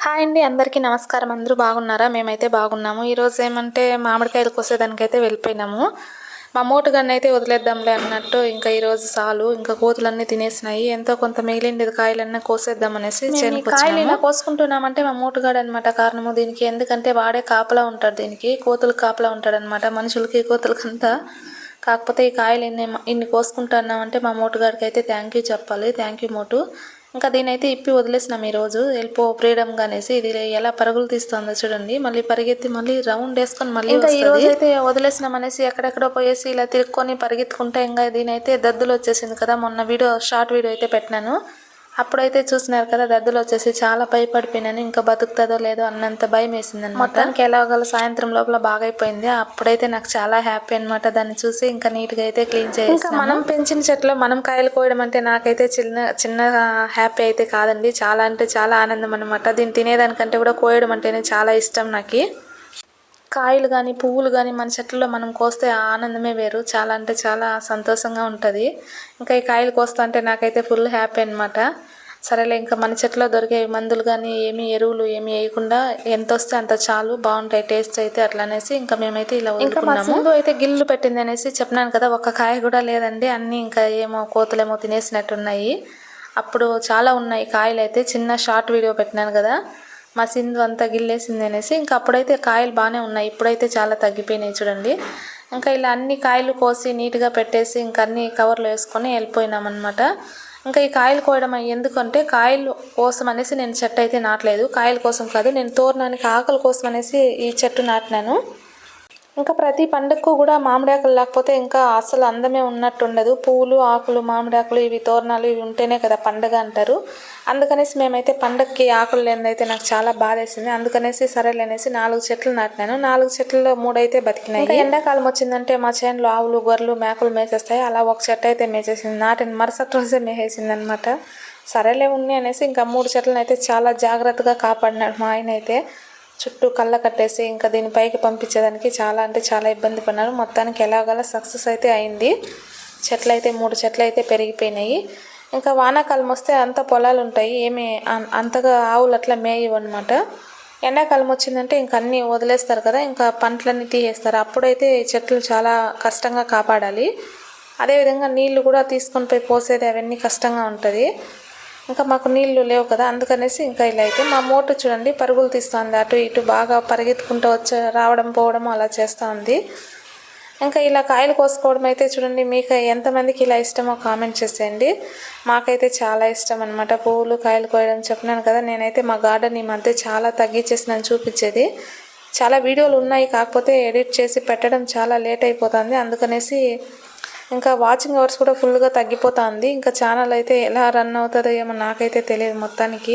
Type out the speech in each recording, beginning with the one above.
Hi అండి, అందరికీ నమస్కారం. అందరూ బాగున్నారా? మేమైతే బాగున్నాము. ఈరోజు ఏమంటే మామిడికాయలు కోసేదానికైతే వెళ్ళిపోయినాము. మా మోటుగాడినైతే వదిలేద్దాంలే అన్నట్టు ఇంకా ఈరోజు సాలు ఇంకా కోతులన్నీ తినేసినాయి. ఎంతో కొంత మిగిలిండేది కాయలన్నీ కోసేద్దామనేసి చేనుకు కాయలు ఇలా కోసుకుంటున్నామంటే మా మోటుగాడు అనమాట కారణము దీనికి. ఎందుకంటే వాడే కాపలా ఉంటాడు దీనికి, కోతులకు కాపలా ఉంటాడనమాట, మనుషులకి కోతులకంతా. కాకపోతే ఈ కాయలు ఇన్ని కోసుకుంటున్నామంటే మా మోటుగాడికి అయితే థ్యాంక్ యూ చెప్పాలి. థ్యాంక్ యూ మోటు. ఇంకా దీనైతే ఇప్పి వదిలేసినాం ఈరోజు. వెళ్ళిపో ఫ్రీడమ్గా అనేసి. ఇది ఎలా పరుగులు తీస్తుందో చూడండి. మళ్ళీ పరిగెత్తి మళ్ళీ రౌండ్ వేసుకొని మళ్ళీ ఇంకా ఈ రోజు అయితే వదిలేసినాం అనేసి ఎక్కడెక్కడో పోయేసి ఇలా తిరుక్కొని పరిగెత్తుకుంటే ఇంకా దీనైతే దద్దులు వచ్చేసింది కదా. మొన్న షార్ట్ వీడియో అయితే పెట్టినాను. అప్పుడైతే చూసినారు కదా, దద్దులు వచ్చేసి చాలా భయపడిపోయినాను. ఇంకా బతుకుతుందో లేదో అన్నంత భయం వేసింది అనమాట. మొత్తానికి ఎలాగల సాయంత్రం లోపల బాగైపోయింది. అప్పుడైతే నాకు చాలా హ్యాపీ అనమాట. దాన్ని చూసి ఇంకా నీట్గా అయితే క్లీన్ చేసి. ఇంకా మనం పెంచిన చెట్లు మనం కాయలు కోయడం అంటే నాకైతే చిన్న హ్యాపీ అయితే కాదండి, చాలా అంటే చాలా ఆనందం అనమాట. దీన్ని తినేదానికంటే కూడా కోయడం అంటేనే చాలా ఇష్టం నాకు. కాయలు కానీ పువ్వులు కానీ మన చెట్లలో మనం కోస్తే ఆ ఆనందమే వేరు. చాలా అంటే చాలా సంతోషంగా ఉంటుంది. ఇంకా ఈ కాయలు కోస్తా అంటే నాకైతే ఫుల్ హ్యాపీ అనమాట. సరేలే, ఇంకా మన చెట్లో దొరికే మందులు కానీ ఏమి ఎరువులు ఏమి వేయకుండా ఎంత వస్తే అంత చాలు, బాగుంటాయి టేస్ట్ అయితే. అట్లా అనేసి ఇంకా మేమైతే ఇలా వదులుకున్నాము. ఇంకా అయితే గిల్లు పెట్టింది అనేసి చెప్పినాను కదా, ఒక్క కాయ కూడా లేదండి. అన్నీ ఇంకా ఏమో కోతులేమో తినేసినట్టున్నాయి. అప్పుడు చాలా ఉన్నాయి కాయలు అయితే. చిన్న షార్ట్ వీడియో పెట్టినాను కదా, మా సింధు అంతా గిల్లేసింది అనేసి. ఇంకా అప్పుడైతే కాయలు బాగానే ఉన్నాయి, ఇప్పుడైతే చాలా తగ్గిపోయినాయి చూడండి. ఇంకా ఇలా అన్ని కాయలు కోసి నీట్గా పెట్టేసి ఇంకా అన్ని కవర్లో వేసుకొని వెళ్ళిపోయినామన్నమాట. ఇంకా ఈ కాయలు కోయడం ఎందుకంటే కాయలు కోసం అనేసి నేను చెట్టు అయితే నాటలేదు. కాయల కోసం కాదు, నేను తోరణానికి ఆకుల కోసం అనేసి ఈ చెట్టు నాటినాను. ఇంకా ప్రతి పండుగకు కూడా మామిడాకులు లేకపోతే ఇంకా అసలు అందమే ఉన్నట్టు ఉండదు. పువ్వులు ఆకులు మామిడాకులు ఇవి తోరణాలు ఇవి ఉంటేనే కదా పండుగ అంటారు. అందుకనేసి మేమైతే పండగకి ఆకులు లేనిదైతే నాకు చాలా బాధ వేసింది. అందుకనేసి సరేలేనేసి 4 చెట్లు నాటినాను. 4 చెట్లలో 3 అయితే బతికినాయి. ఇంకా ఎండాకాలం వచ్చిందంటే మా చేనులో ఆవులు గొర్రెలు మేకలు మేసేస్తాయి. అలా ఒక చెట్టు అయితే మేసేసింది. నాటిన మరుసటి రోజే మేసేసింది అనమాట. సరేలే ఉన్ని అనేసి ఇంకా 3 చెట్లను అయితే చాలా జాగ్రత్తగా కాపాడినాడు మా ఆయన అయితే. చుట్టూ కళ్ళ కట్టేసి ఇంకా దీని పైకి పంపించేదానికి చాలా అంటే చాలా ఇబ్బంది పడినారు. మొత్తానికి ఎలాగలా సక్సెస్ అయితే అయింది. చెట్లు అయితే 3 చెట్లు అయితే పెరిగిపోయినాయి. ఇంకా వానాకాలం వస్తే అంత పొలాలు ఉంటాయి, ఏమి అంతగా ఆవులు అట్లా మేయవు అనమాట. ఎండాకాలం వచ్చిందంటే ఇంక అన్నీ వదిలేస్తారు కదా, ఇంకా పంటలన్నీ తీసేస్తారు. అప్పుడైతే చెట్లు చాలా కష్టంగా కాపాడాలి. అదేవిధంగా నీళ్లు కూడా తీసుకొని పోయి పోసేది అవన్నీ కష్టంగా ఉంటుంది. ఇంకా మాకు నీళ్లు లేవు కదా, అందుకనేసి ఇంకా ఇలా అయితే మా మోటు చూడండి పరుగులు తీస్తుంది. అటు ఇటు బాగా పరిగెత్తుకుంటూ రావడం పోవడం అలా చేస్తూ ఉంది. ఇంకా ఇలా కాయలు కోసుకోవడం అయితే చూడండి, మీకు ఎంతమందికి ఇలా ఇష్టమో కామెంట్ చేసేయండి. మాకైతే చాలా ఇష్టం అనమాట పువ్వులు కాయలు కోయడం. చెప్పినాను కదా, నేనైతే మా గార్డెన్ ఈ మధ్య చాలా తగ్గించేసినాను చూపించేది. చాలా వీడియోలు ఉన్నాయి, కాకపోతే ఎడిట్ చేసి పెట్టడం చాలా లేట్ అయిపోతుంది. అందుకనేసి ఇంకా వాచింగ్ అవర్స్ కూడా ఫుల్గా తగ్గిపోతుంది. ఇంకా ఛానల్ అయితే ఎలా రన్ అవుతుందో ఏమో నాకైతే తెలియదు. మొత్తానికి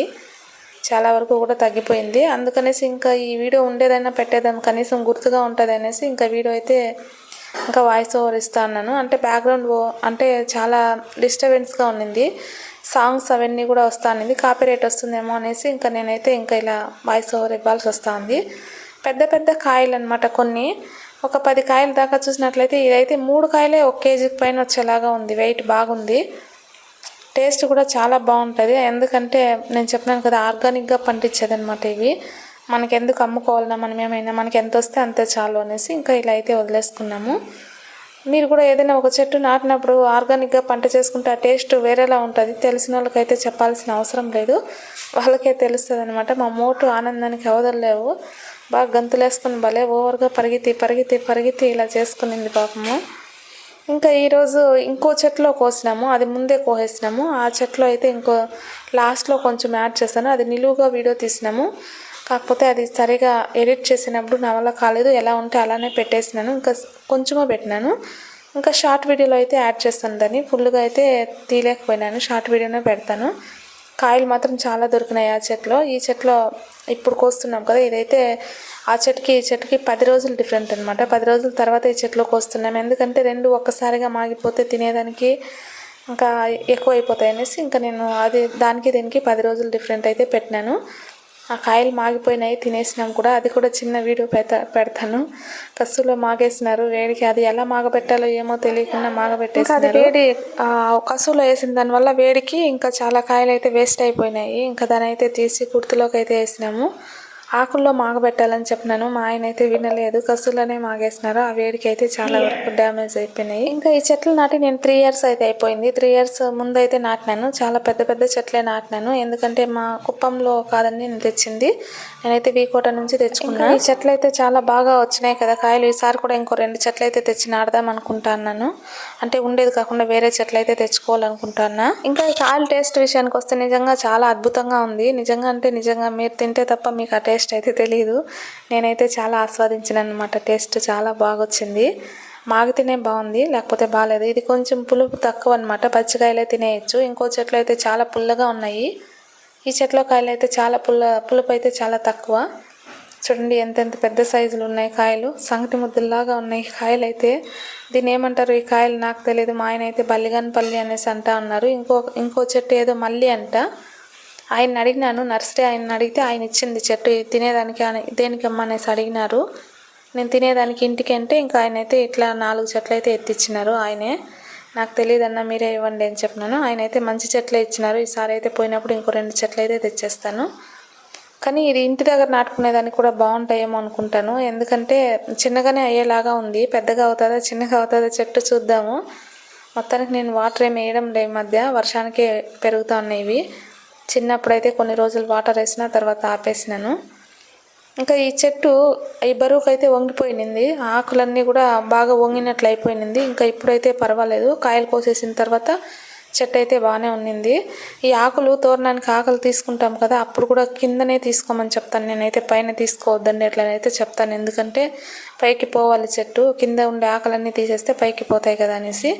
చాలా వరకు కూడా తగ్గిపోయింది. అందుకనేసి ఇంకా ఈ వీడియో ఉండేదైనా పెట్టేదాం, కనీసం గుర్తుగా ఉంటుంది అనేసి ఇంకా వీడియో అయితే ఇంకా వాయిస్ ఓవర్ ఇస్తా అన్నాను. అంటే బ్యాక్గ్రౌండ్ అంటే చాలా డిస్టర్బెన్స్గా ఉన్నింది, సాంగ్స్ అవన్నీ కూడా వస్తూ ఉన్నింది, కాపీరైట్ వస్తుందేమో అనేసి ఇంకా నేనైతే ఇంకా ఇలా వాయిస్ ఓవర్ ఇవ్వాల్సి వస్తుంది. పెద్ద పెద్ద కాయలు అనమాట కొన్ని. ఒక 10 కాయల దాకా చూసినట్లయితే ఇదైతే 3 కాయలే 1 కేజీకి పైన వచ్చేలాగా ఉంది. వెయిట్ బాగుంది, టేస్ట్ కూడా చాలా బాగుంటుంది. ఎందుకంటే నేను చెప్పినాను కదా, ఆర్గానిక్గా పండించేది అనమాట ఇవి. మనకి ఎందుకు అమ్ముకోవాలన్నా, మనం ఏమైనా మనకి ఎంత వస్తే అంతే చాలు అనేసి ఇంకా ఇలా అయితే వదిలేసుకున్నాము. మీరు కూడా ఏదైనా ఒక చెట్టు నాటినప్పుడు ఆర్గానిక్గా పంట చేసుకుంటే ఆ టేస్ట్ వేరేలా ఉంటుంది. తెలిసిన వాళ్ళకైతే చెప్పాల్సిన అవసరం లేదు, వాళ్ళకే తెలుస్తుంది అనమాట. మా మోటు ఆనందానికి అవదలేవు. బాగా గంతులేసుకుని భలే ఓవర్గా పరిగెత్తి ఇలా చేసుకునింది పాపము. ఇంకా ఈరోజు ఇంకో చెట్లో కోసినాము, అది ముందే కోసేసినాము. ఆ చెట్లో అయితే ఇంకో లాస్ట్లో కొంచెం యాడ్ చేశాను. అది నిలువుగా వీడియో తీసినాము, కాకపోతే అది సరిగా ఎడిట్ చేసినప్పుడు నా వల్ల కాలేదు. ఎలా ఉంటే అలానే పెట్టేసినాను, ఇంకా కొంచెమే పెట్టినాను. ఇంకా షార్ట్ వీడియోలో అయితే యాడ్ చేస్తాను దాన్ని. ఫుల్గా అయితే తీయలేకపోయినాను, షార్ట్ వీడియోనే పెడతాను. కాయలు మాత్రం చాలా దొరికినాయి ఆ చెట్లో. ఈ చెట్లో ఇప్పుడు కోస్తున్నాం కదా, ఇదైతే ఆ చెట్టుకి ఈ చెట్టుకి 10 రోజులు డిఫరెంట్ అనమాట. 10 రోజుల తర్వాత ఈ చెట్లో కోస్తున్నాం. ఎందుకంటే 2 ఒక్కసారిగా మాగిపోతే తినేదానికి ఇంకా ఎక్కువ అయిపోతాయి అనేసి ఇంకా నేను అది దీనికి 10 రోజులు డిఫరెంట్ అయితే పెట్టినాను. ఆ కాయలు మాగిపోయినాయి, తినేసినాం కూడా. అది కూడా చిన్న వీడియో పెడతాను. కసులో మాగేసినారు వేడికి. అది ఎలా మాగబెట్టాలో ఏమో తెలియకుండా మాగబెట్టేసినారు. అది వేడి కసులో వేసిన దానివల్ల వేడికి ఇంకా చాలా కాయలు అయితే వేస్ట్ అయిపోయినాయి. ఇంకా దాని అయితే తీసి కుర్తిలోకి అయితే వేసినాము. ఆకుల్లో మాగబెట్టాలని చెప్పినాను, మా ఆయన అయితే వినలేదు. కసులోనే మాగేసినారు. ఆ వేడికి అయితే చాలా వరకు డ్యామేజ్ అయిపోయినాయి. ఇంకా ఈ చెట్లు నాటి నేను 3 years అయితే అయిపోయింది. 3 years ముందు అయితే నాటినాను. చాలా పెద్ద పెద్ద చెట్లే నాటినాను. ఎందుకంటే మా కుప్పంలో కాదని నేను తెచ్చింది. నేనైతే వీకోట నుంచి తెచ్చుకున్నా. ఈ చెట్లు అయితే చాలా బాగా వచ్చినాయి కదా కాయలు. ఈసారి కూడా ఇంకో 2 చెట్లు అయితే తెచ్చి నాడదాం అనుకుంటాను. అంటే ఉండేది కాకుండా వేరే చెట్లు అయితే తెచ్చుకోవాలనుకుంటానా. ఇంకా ఈ కాయల టేస్ట్ విషయానికి వస్తే నిజంగా చాలా అద్భుతంగా ఉంది. నిజంగా అంటే నిజంగా మీరు తింటే తప్ప మీకు ఆ టేస్ట్ అయితే తెలియదు. నేనైతే చాలా ఆస్వాదించాను అనమాట. టేస్ట్ చాలా బాగా వచ్చింది. మాగితేనే బాగుంది, లేకపోతే బాగాలేదు. ఇది కొంచెం పులుపు తక్కువ అనమాట. పచ్చికాయలే తినేయచ్చు. ఇంకో చెట్లు అయితే చాలా పుల్లగా ఉన్నాయి. ఈ చెట్ల కాయలు అయితే చాలా పులుపు అయితే చాలా తక్కువ. చూడండి ఎంతెంత పెద్ద సైజులు ఉన్నాయి కాయలు. సంగటి ముద్దల్లాగా ఉన్నాయి కాయలు అయితే. దీన్ని ఏమంటారు ఈ కాయలు నాకు తెలియదు. మా ఆయన అయితే బల్లిగానపల్లి అనేసి అంటా ఉన్నారు. ఇంకో చెట్టు ఏదో మల్లి అంట. ఆయన అడిగినాను, నర్సరీ ఆయన అడిగితే ఆయన ఇచ్చింది చెట్టు తినేదానికి. దేనికి అమ్మ అనేసి అడిగినారు. నేను తినేదానికి ఇంటికి అంటే ఇంకా ఆయన అయితే ఇట్లా 4 చెట్లు అయితే ఎత్తిచ్చినారు ఆయనే. నాకు తెలియదన్నా మీరే ఇవ్వండి అని చెప్పినాను. ఆయన అయితే మంచి చెట్లే ఇచ్చినారు. ఈసారి అయితే పోయినప్పుడు ఇంకో 2 చెట్లు అయితే తెచ్చేస్తాను. కానీ ఇది ఇంటి దగ్గర నాటుకునేదానికి కూడా బాగుంటాయేమో అనుకుంటాను. ఎందుకంటే చిన్నగానే అయ్యేలాగా ఉంది. పెద్దగా అవుతుందా చిన్నగా అవుతుందా చెట్టు చూద్దాము. మొత్తానికి నేను వాటర్ ఏమి వేయడం లేదు. మధ్య వర్షానికే పెరుగుతూ ఉన్నాయి ఇవి. చిన్నప్పుడైతే కొన్ని రోజులు వాటర్ వేసిన తర్వాత ఆపేసినాను. ఇంకా ఈ చెట్టు ఈ బరువుకు అయితే వంగిపోయింది. ఆకులన్నీ కూడా బాగా వంగినట్లు అయిపోయింది. ఇంకా ఇప్పుడైతే పర్వాలేదు. కాయలు కోసేసిన తర్వాత చెట్టు అయితే బాగానే ఉన్నింది. ఈ ఆకులు తోరణానికి ఆకులు తీసుకుంటాం కదా, అప్పుడు కూడా కిందనే తీసుకోమని చెప్తాను. నేనైతే పైన తీసుకోవద్దండి ఎట్లనైతే చెప్తాను. ఎందుకంటే పైకి పోవాలి చెట్టు. కింద ఉండే ఆకులన్నీ తీసేస్తే పైకి పోతాయి కదా అనేసి.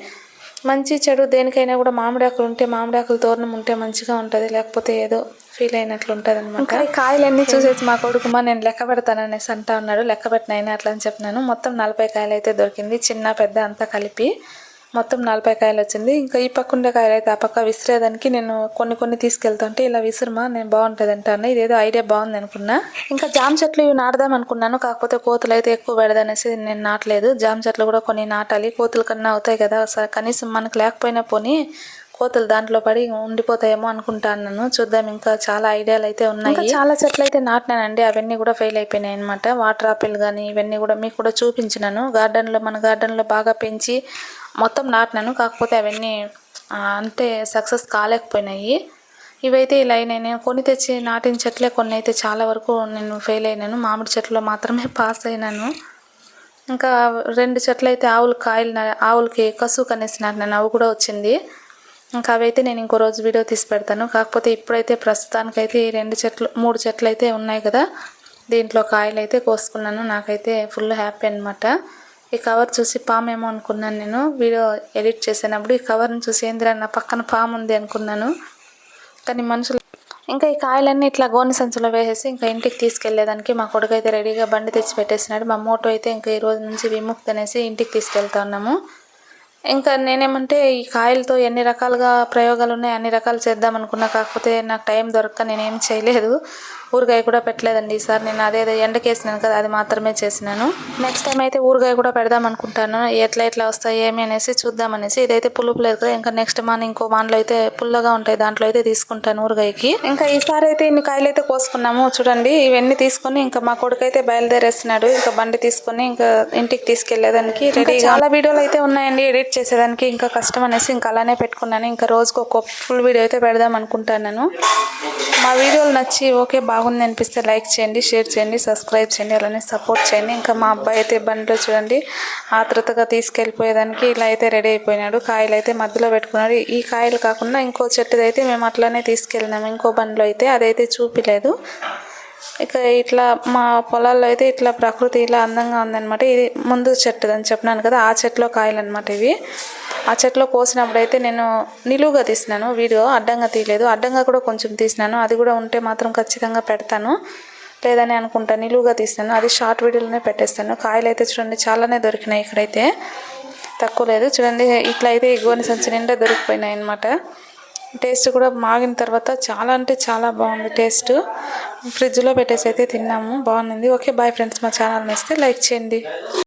మంచి చెడు దేనికైనా కూడా మామిడాకులు ఉంటే, మామిడాకులు తోరణం ఉంటే మంచిగా ఉంటుంది. లేకపోతే ఏదో ఫీల్ అయినట్లు ఉంటుంది అనమాట. ఈ కాయలన్నీ చూసేసి మా కొడుకుమా నేను లెక్క పెడతాననేసి అంటా ఉన్నాడు. లెక్క పెట్టినైనా అట్లా అని చెప్పినాను. మొత్తం 40 కాయలు అయితే దొరికింది. చిన్న పెద్ద అంతా కలిపి మొత్తం 40 కాయలు వచ్చింది. ఇంకా ఈ పక్క ఉండే కాయలు అయితే ఆ పక్క విసిరేదానికి నేను కొన్ని తీసుకెళ్తుంటే ఇలా విసురుమా నేను బాగుంటుంది అంటాను. ఇదేదో ఐడియా బాగుంది అనుకున్నా. ఇంకా జామ చెట్లు ఇవి నాడదాం అనుకున్నాను. కాకపోతే కోతులు అయితే ఎక్కువ పెడదనేసి నేను నాటలేదు. జామ చెట్లు కూడా కొన్ని నాటాలి. కోతుల కన్నా అవుతాయి కదా, కనీసం మనకు లేకపోయినా పోనీ కోతులు దాంట్లో పడి ఉండిపోతాయేమో అనుకుంటాను. చూద్దాం. ఇంకా చాలా ఐడియాలు అయితే ఉన్నాయి. చాలా చెట్లు అయితే నాటినానండి. అవన్నీ కూడా ఫెయిల్ అయిపోయినాయి అనమాట. వాటర్ ఆపిల్ కానీ ఇవన్నీ కూడా మీకు కూడా చూపించినాను. మన గార్డెన్లో బాగా పెంచి మొత్తం నాటినాను. కాకపోతే అవన్నీ అంటే సక్సెస్ కాలేకపోయినాయి. ఇవైతే ఇలా అయినాయి. నేను కొని తెచ్చి నాటిన చెట్లే కొన్ని అయితే చాలా వరకు నేను ఫెయిల్ అయినాను. మామిడి చెట్లో మాత్రమే పాస్ అయినాను. ఇంకా 2 చెట్లు అయితే ఆవులకి కసు కనేసి నాటినాను. అవి కూడా వచ్చింది. ఇంకా అవైతే నేను ఇంకో రోజు వీడియో తీసి పెడతాను. కాకపోతే ఇప్పుడైతే ప్రస్తుతానికైతే ఈ 3 చెట్లు అయితే ఉన్నాయి కదా, దీంట్లో కాయలు అయితే కోసుకున్నాను. నాకైతే ఫుల్ హ్యాపీ అనమాట. ఈ కవర్ చూసి పామేమో అనుకున్నాను. నేను వీడియో ఎడిట్ చేసినప్పుడు ఈ కవర్ని చూసి ఏందిరా నా పక్కన పాము ఉంది అనుకున్నాను. కానీ మనుషులు ఇంకా ఈ కాయలన్నీ ఇట్లా గోనె సంచులో వేసేసి ఇంకా ఇంటికి తీసుకెళ్లేదానికి మా కొడుకు అయితే రెడీగా బండి తెచ్చి పెట్టేసినాడు. మా మోటో అయితే ఇంకా ఈ రోజు నుంచి విముక్తి అనేసి ఇంటికి తీసుకెళ్తా ఉన్నాము. ఇంకా నేనేమంటే ఈ కాయలతో ఎన్ని రకాలుగా ప్రయోగాలు ఉన్నాయి అన్ని రకాలు చేద్దాం అనుకున్నా. కాకపోతే నాకు టైం దొరక్క నేనేం చేయలేదు. ఊరగాయ కూడా పెట్టలేదండి ఈసారి. నేను అదేదో ఎండకేసినాను కదా, అది మాత్రమే చేసినాను. నెక్స్ట్ టైం అయితే ఊరగాయ కూడా పెడదాం అనుకుంటాను. ఎట్లా వస్తాయి ఏమి అనేసి చూద్దామనేసి. ఇదైతే పులుపు లేదు కదా, ఇంకా నెక్స్ట్ ఇంకో మానలో అయితే పుల్లగా ఉంటాయి, దాంట్లో అయితే తీసుకుంటాను ఊరగాయకి. ఇంకా ఈసారి అయితే ఇన్ని కాయలు అయితే కోసుకున్నాము. చూడండి ఇవన్నీ తీసుకొని ఇంకా మా కొడుకు అయితే బయలుదేరేస్తున్నాడు. ఇంకా బండి తీసుకొని ఇంకా ఇంటికి తీసుకెళ్లేదానికి రెడీ. చాలా వీడియోలు అయితే ఉన్నాయండి ఎడిట్ చేసేదానికి. ఇంకా కష్టం అనేసి ఇంకా అలానే పెట్టుకున్నాను. ఇంకా రోజుకు ఒక ఫుల్ వీడియో అయితే పెడదాం అనుకుంటాను. మా వీడియోలు నచ్చి ఓకే బాగుంది అనిపిస్తే లైక్ చేయండి, షేర్ చేయండి, సబ్స్క్రైబ్ చేయండి, అలానే సపోర్ట్ చేయండి. ఇంకా మా అబ్బాయి అయితే బండిలో చూడండి ఆతృతగా తీసుకెళ్ళిపోయేదానికి ఇలా అయితే రెడీ అయిపోయినాడు. కాయలు అయితే మధ్యలో పెట్టుకున్నాడు. ఈ కాయలు కాకుండా ఇంకో చెట్టుది అయితే మేము అట్లానే తీసుకెళ్ళినాము ఇంకో బండిలో అయితే. అదైతే చూపిలేదు. ఇక ఇట్లా మా పొలాల్లో అయితే ఇట్లా ప్రకృతి ఇలా అందంగా ఉందన్నమాట. ఇది ముందు చెట్టు అని చెప్పినాను కదా, ఆ చెట్లో కాయలు అనమాట ఇవి. ఆ చెట్లో కోసినప్పుడు అయితే నేను నిలువుగా తీసినాను వీడియో, అడ్డంగా తీయలేదు. అడ్డంగా కూడా కొంచెం తీసినాను. అది కూడా ఉంటే మాత్రం ఖచ్చితంగా పెడతాను, లేదని అనుకుంటా. నిలువుగా తీసినాను, అది షార్ట్ వీడియోలోనే పెట్టేస్తాను. కాయలు అయితే చూడండి చాలానే దొరికినాయి. ఇక్కడైతే తక్కువ లేదు చూడండి. ఇట్లా అయితే ఈ గోనె సంచి నిండా దొరికిపోయినాయి అనమాట. టేస్ట్ కూడా మాగిన తర్వాత చాలా అంటే చాలా బాగుంది టేస్ట్. ఫ్రిడ్జ్లో పెట్టేసి అయితే తిన్నాము, బాగుంది. ఓకే బాయ్ ఫ్రెండ్స్, మా ఛానల్ నచ్చితే లైక్ చేయండి.